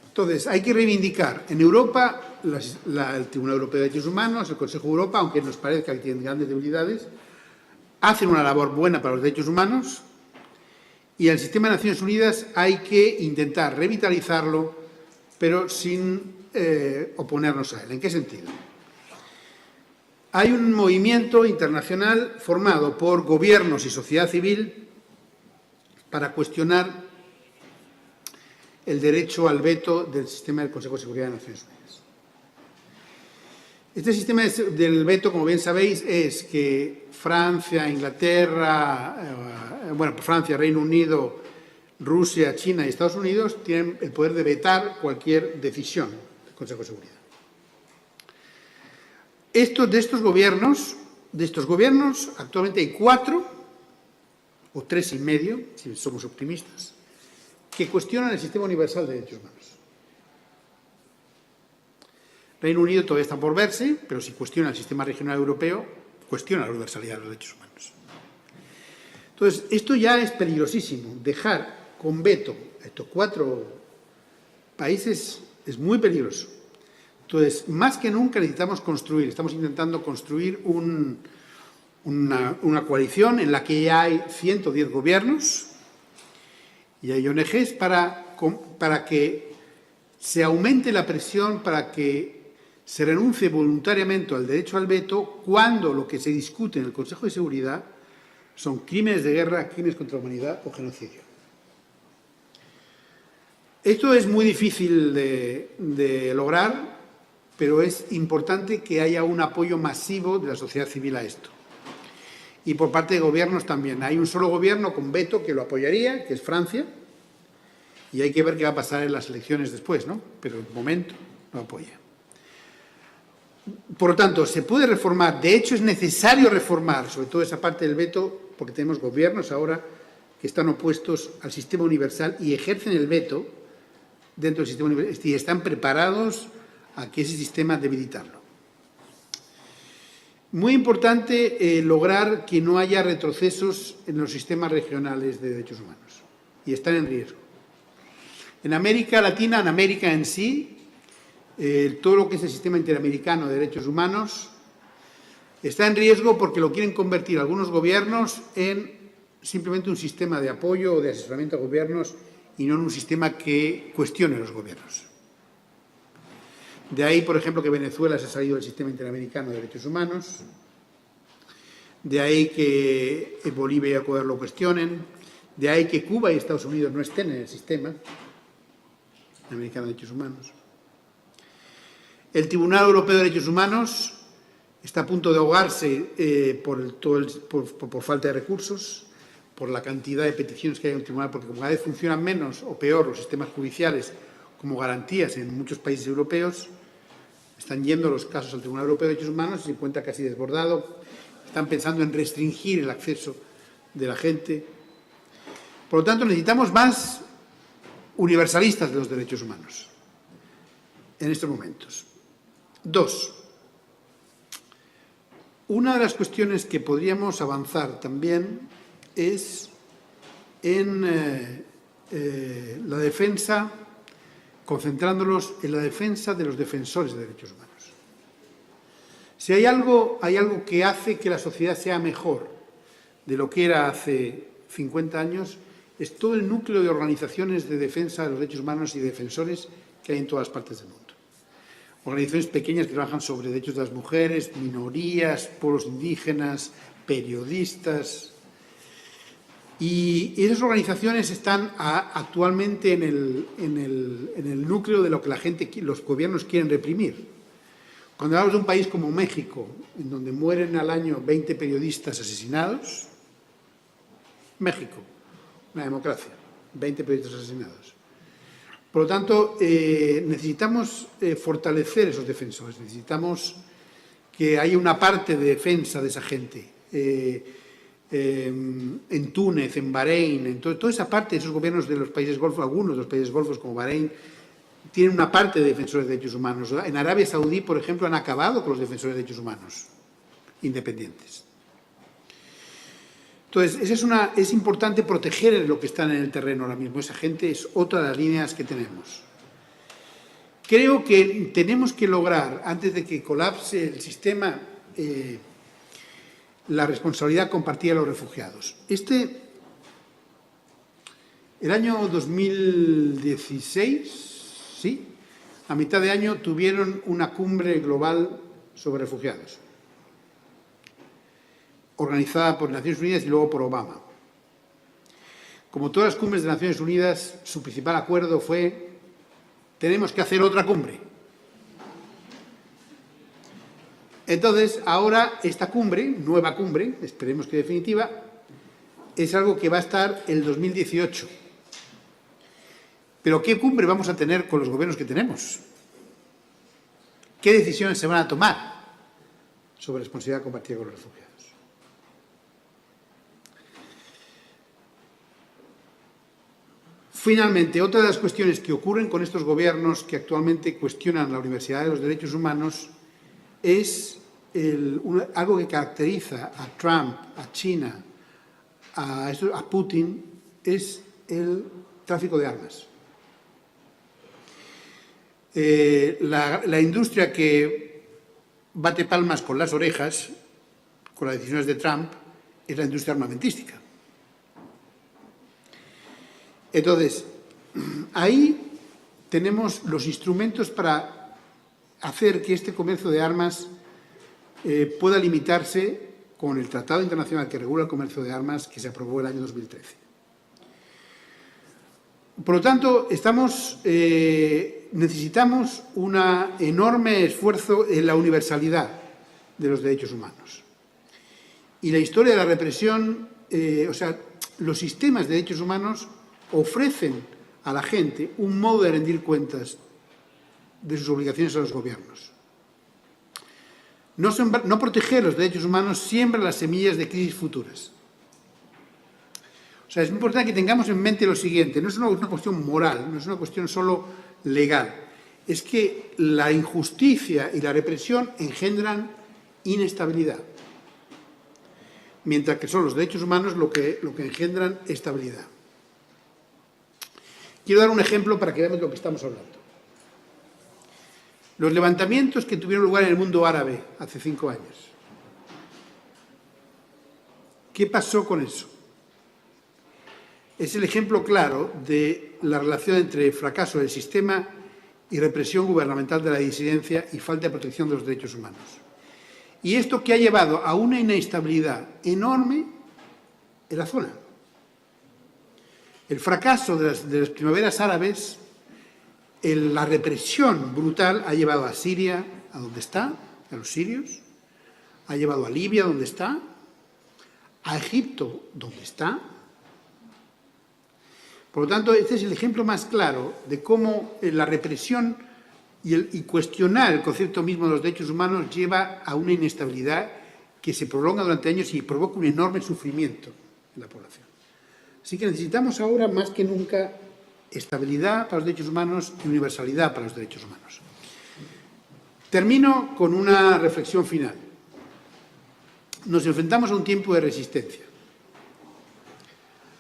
Entonces, hay que reivindicar en Europa el Tribunal Europeo de Derechos Humanos, el Consejo de Europa, aunque nos parezca que tienen grandes debilidades, hacen una labor buena para los derechos humanos, y el sistema de Naciones Unidas hay que intentar revitalizarlo, pero sin oponernos a él. ¿En qué sentido? Hay un movimiento internacional formado por gobiernos y sociedad civil para cuestionar el derecho al veto del sistema del Consejo de Seguridad de Naciones Unidas. Este sistema del veto, como bien sabéis, es que Francia, Inglaterra, Francia, Reino Unido, Rusia, China y Estados Unidos tienen el poder de vetar cualquier decisión del Consejo de Seguridad. De estos gobiernos, actualmente hay 4 o 3,5, si somos optimistas, que cuestionan el sistema universal de derechos humanos. Reino Unido todavía está por verse, pero si cuestiona el sistema regional europeo, cuestiona la universalidad de los derechos humanos. Entonces, esto ya es peligrosísimo. Dejar con veto a estos 4 países es muy peligroso. Entonces, más que nunca estamos intentando construir una coalición en la que ya hay 110 gobiernos y hay ONGs para que se aumente la presión, para que se renuncie voluntariamente al derecho al veto cuando lo que se discute en el Consejo de Seguridad son crímenes de guerra, crímenes contra la humanidad o genocidio. Esto es muy difícil de lograr, pero es importante que haya un apoyo masivo de la sociedad civil a esto. Y por parte de gobiernos también. Hay un solo gobierno con veto que lo apoyaría, que es Francia, y hay que ver qué va a pasar en las elecciones después, ¿no? Pero de momento lo apoya. Por lo tanto, se puede reformar, de hecho es necesario reformar, sobre todo esa parte del veto, porque tenemos gobiernos ahora que están opuestos al sistema universal y ejercen el veto dentro del sistema universal y están preparados a que ese sistema debilitarlo. Muy importante lograr que no haya retrocesos en los sistemas regionales de derechos humanos y están en riesgo. En América Latina, en América en sí, todo lo que es el sistema interamericano de derechos humanos está en riesgo porque lo quieren convertir algunos gobiernos en simplemente un sistema de apoyo o de asesoramiento a gobiernos y no en un sistema que cuestione los gobiernos. De ahí, por ejemplo, que Venezuela se ha salido del sistema interamericano de derechos humanos, de ahí que Bolivia y Ecuador lo cuestionen, de ahí que Cuba y Estados Unidos no estén en el sistema americano de derechos humanos. El Tribunal Europeo de Derechos Humanos está a punto de ahogarse por falta de recursos, por la cantidad de peticiones que hay en el tribunal, porque como cada vez funcionan menos o peor los sistemas judiciales como garantías en muchos países europeos, están yendo los casos al Tribunal Europeo de Derechos Humanos y se encuentra casi desbordado. Están pensando en restringir el acceso de la gente. Por lo tanto, necesitamos más universalistas de los derechos humanos en estos momentos. 2. Una de las cuestiones que podríamos avanzar también es en la defensa, concentrándonos en la defensa de los defensores de derechos humanos. Si hay algo que hace que la sociedad sea mejor de lo que era hace 50 años, es todo el núcleo de organizaciones de defensa de los derechos humanos y defensores que hay en todas partes del mundo. Organizaciones pequeñas que trabajan sobre derechos de las mujeres, minorías, pueblos indígenas, periodistas. Y esas organizaciones están actualmente en el núcleo de lo que los gobiernos quieren reprimir. Cuando hablamos de un país como México, en donde mueren al año 20 periodistas asesinados, México, una democracia, 20 periodistas asesinados. Por lo tanto, necesitamos fortalecer esos defensores, necesitamos que haya una parte de defensa de esa gente. En Túnez, en Bahrein, en toda esa parte de esos gobiernos de los países golfos, algunos de los países golfos como Bahrein, tienen una parte de defensores de derechos humanos. En Arabia Saudí, por ejemplo, han acabado con los defensores de derechos humanos independientes. Entonces, es importante proteger lo que están en el terreno ahora mismo. Esa gente es otra de las líneas que tenemos. Creo que tenemos que lograr, antes de que colapse el sistema, la responsabilidad compartida de los refugiados. El año 2016, sí, a mitad de año tuvieron una cumbre global sobre refugiados, organizada por Naciones Unidas y luego por Obama. como todas las cumbres de Naciones Unidas, su principal acuerdo fue: tenemos que hacer otra cumbre. Entonces, ahora esta cumbre, nueva cumbre, esperemos que definitiva, es algo que va a estar el 2018. Pero ¿qué cumbre vamos a tener con los gobiernos que tenemos? ¿Qué decisiones se van a tomar sobre responsabilidad compartida con los refugiados? Finalmente, otra de las cuestiones que ocurren con estos gobiernos que actualmente cuestionan la universalidad de los derechos humanos es algo que caracteriza a Trump, a China, a Putin, es el tráfico de armas. La industria que bate palmas con las orejas con las decisiones de Trump es la industria armamentística. Entonces, ahí tenemos los instrumentos para hacer que este comercio de armas pueda limitarse con el Tratado Internacional que regula el comercio de armas que se aprobó el año 2013. Por lo tanto, necesitamos un enorme esfuerzo en la universalidad de los derechos humanos. Y la historia de la represión, los sistemas de derechos humanos ofrecen a la gente un modo de rendir cuentas de sus obligaciones a los gobiernos. No proteger los derechos humanos siembra las semillas de crisis futuras. Es importante que tengamos en mente lo siguiente: no es una cuestión moral, no es una cuestión solo legal, es que la injusticia y la represión engendran inestabilidad, mientras que son los derechos humanos lo que engendran estabilidad. Quiero dar un ejemplo para que veamos de lo que estamos hablando. Los levantamientos que tuvieron lugar en el mundo árabe hace 5 años. ¿Qué pasó con eso? Es el ejemplo claro de la relación entre fracaso del sistema y represión gubernamental de la disidencia y falta de protección de los derechos humanos. Y esto que ha llevado a una inestabilidad enorme en la zona. El fracaso de las primaveras árabes, la represión brutal, ha llevado a Siria, a donde está, a los sirios, ha llevado a Libia, donde está, a Egipto, donde está. Por lo tanto, este es el ejemplo más claro de cómo la represión y cuestionar el concepto mismo de los derechos humanos lleva a una inestabilidad que se prolonga durante años y provoca un enorme sufrimiento en la población. Así que necesitamos ahora, más que nunca, estabilidad para los derechos humanos y universalidad para los derechos humanos. Termino con una reflexión final. Nos enfrentamos a un tiempo de resistencia,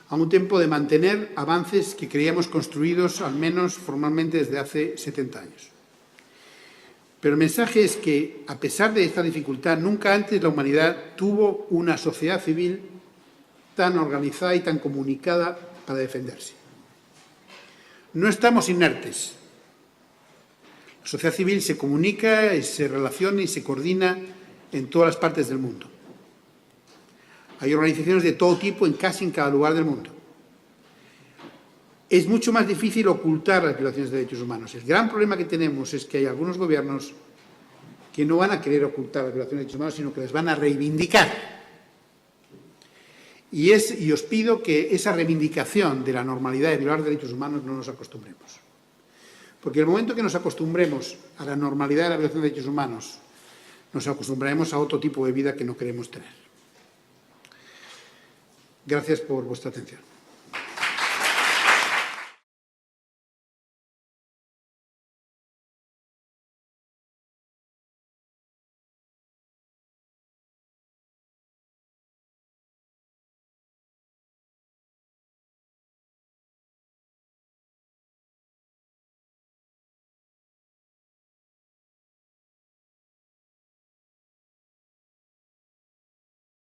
a un tiempo de mantener avances que creíamos construidos, al menos formalmente, desde hace 70 años. Pero el mensaje es que, a pesar de esta dificultad, nunca antes la humanidad tuvo una sociedad civil tan organizada y tan comunicada para defenderse. No estamos inertes. La sociedad civil se comunica, se relaciona y se coordina en todas las partes del mundo. Hay organizaciones de todo tipo casi en cada lugar del mundo. Es mucho más difícil ocultar las violaciones de derechos humanos. El gran problema que tenemos es que hay algunos gobiernos que no van a querer ocultar las violaciones de derechos humanos, sino que las van a reivindicar. Y os pido que esa reivindicación de la normalidad de violar derechos humanos no nos acostumbremos. Porque en el momento que nos acostumbremos a la normalidad de la violación de derechos humanos, nos acostumbraremos a otro tipo de vida que no queremos tener. Gracias por vuestra atención.